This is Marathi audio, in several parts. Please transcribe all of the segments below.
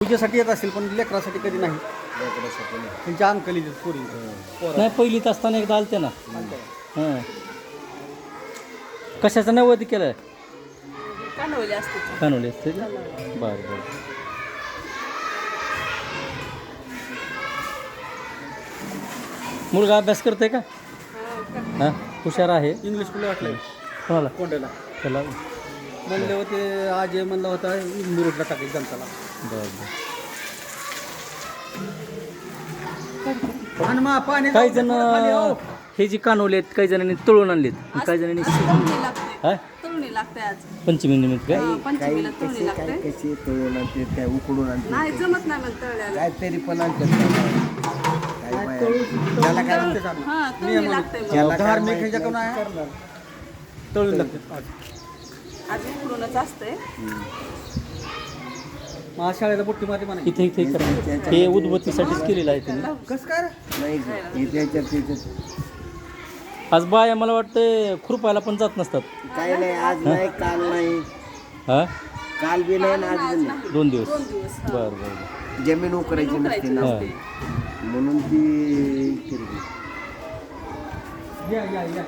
पूजेसाठी येत असेल पण लेकरासाठी कधी नाही. त्यांच्या अंकली पोरी नाही पहिलीत असताना एकदा आलते ना. हां कशाचं नैवेद्य केलं आहे? कानवले असते. कानवले असते का? बरं बरं. मुलगा अभ्यास करते का? हां हुशार आहे. इंग्लिश स्कूल वाटलं कोणाला? कोंड्याला त्याला म्हणले होते आज म्हणलं होता मिरूटला टाकेल जनताला. बरं बरं. आणि मग पाणी काही जण हे जी कानवले आहेत काही जणांनी तळून आणलेत काही जणांनी तळणी लागते. हा तळणी लागते आज. पंचमी निमित्त काय पंचमीला तळणी लागते. कशी तळून आणते काय उकडून आणते नाही जमत नाही मग तळल्याला. काहीतरी पण आणतात त्याला काय म्हणते हा तळणी लागते मग. धार्मिक ह्याच्याकडून आहे तळून लागते. आज उकडूनच असते. मग शाळेला बुट्टी मारली म्हणा. इथे इथे करा हे उदबत्तीसाठीच केलेलं आहे त्यांनी. कसं काय रे? नाही त्याच्यात आज बाया मला वाटतं खुरपायला पण जात नसतात. काय नाही आज नाही काल नाही हा काल बी नाही ना आज बी नाही 2 दिवस 2 दिवस. हा. बरं बरं जमीन उकरायची नसते ना हां म्हणून ती केली. या या या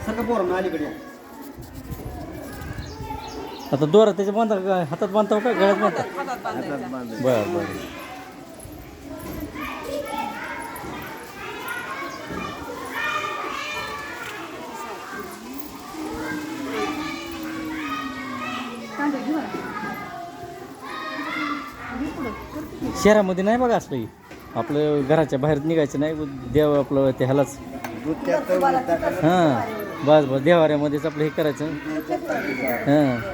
सगळं पोरं अलीकडे या. आता दोरा त्याच्या बांधा का हातात बांधताव का गळ्यात बांधता? हातात बांधायचा. बरं बरं. कांदे घेऊ ना. शहरामध्ये नाही बघा असलं हे. आपलं घराच्या बाहेर निघायचं नाही देव आपलं ते ह्यालाच दूध त्यात तळून टाकायचं. हां बस बस देवाऱ्यामध्येच आपलं हे करायचं हां.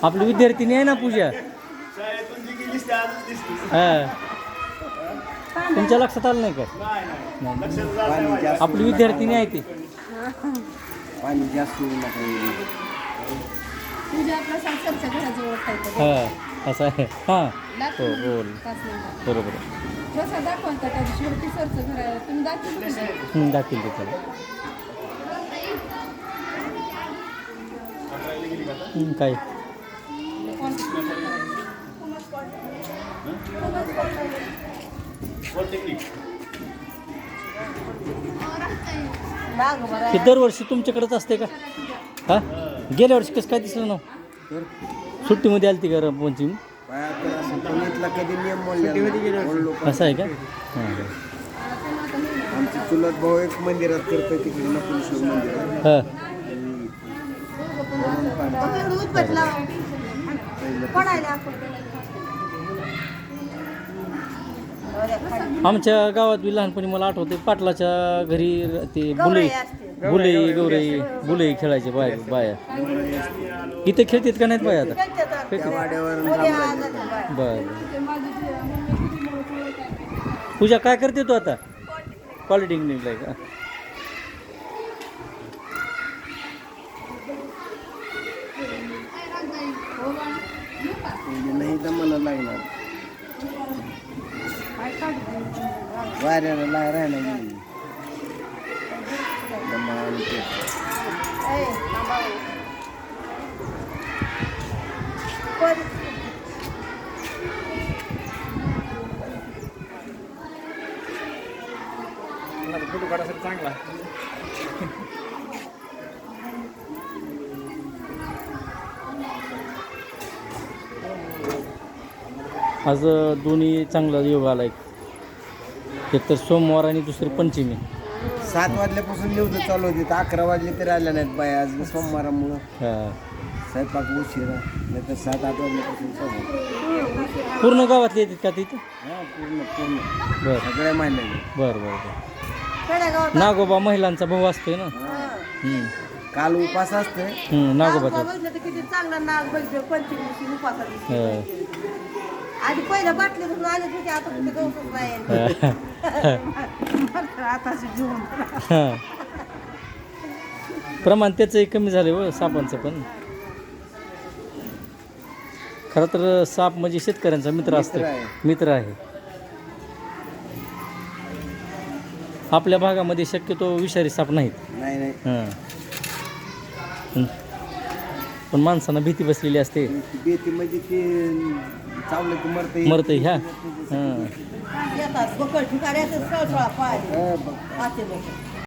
आपली विद्यार्थिनी आहे ना पूजा हां तुमच्या लक्षात आलं नाही का? पाणी जास्त आपली विद्यार्थिनी आहे ती पाणी जास्त होऊ नका. पूजा आपला सरच्या घराजवळ खायचं. हां असं आहे हां हो हो बरोबर आहे. जसं दाखवता त्या दिवशी वरती सरचं घर आहे. तुम्ही दाखवलं दाखील ते त्याला काय हे दरवर्षी तुमच्याकडेच असते का? हा गेल्या वर्षी कसं काय दिसलं ना सुट्टीमध्ये आली ती का पंचमी? पुण्यातला कधी नियम मोडलो असं आहे का? हां आमची चुलत भाऊ एक मंदिरात करतोय तिकडे नकुलेश्वर मंदिरात. हां आमच्या गावात बी लहानपणी मला आठवते पाटलाच्या घरी ते बुलई गौरई खेळायचे बाया इथे खेळतात का नाहीत बाया आता? त्या वाड्यावर बरं पूजा काय करते तू आता? पॉलिटेक्निकला आहे का? नाही तर मला लागणार वाऱ्याला राहायला गेली दमाल ते. फोटो काढायसाठी चांगला. आज दोन्ही चांगला योग आला एक तर सोमवार आणि दुसरी पंचमी. 7 वाजल्यापासून न्यूज चालू होती तर 11 वाजले तरी आल्या नाहीत बाया आज सोमवारामुळं. हां स्वयंपाक उशिरा नाही तर 7-8 वाजल्यापासून चालू. पूर्ण गावातले येतात का तिथं? हां पूर्ण बरं सगळ्या महिन्याने. बरं बरं बरं. नागोबा महिलांचा भाऊ असतोय ना. काल उपास असते नागोबाचा किती चांगला नाग बघतो. पंचमी उपासाची हां. आधी पहिल्या बाटलीतून आले होते. आता कुठे गवतच नाही. आताच घेऊन हां. प्रमाण त्याचंही कमी झालं हो सापांचं पण. खरं तर साप म्हणजे शेतकऱ्यांचा मित्र असतो मित्र आहे. आपल्या भागामध्ये शक्यतो विषारी साप नाहीत. नाही हां पण माणसांना भीती बसलेली असते. बेती म्हणजे ते चावलं की मरतं ह्या हां येतात बकळ ठिकाणी सळसळा पाहिजे असे लोक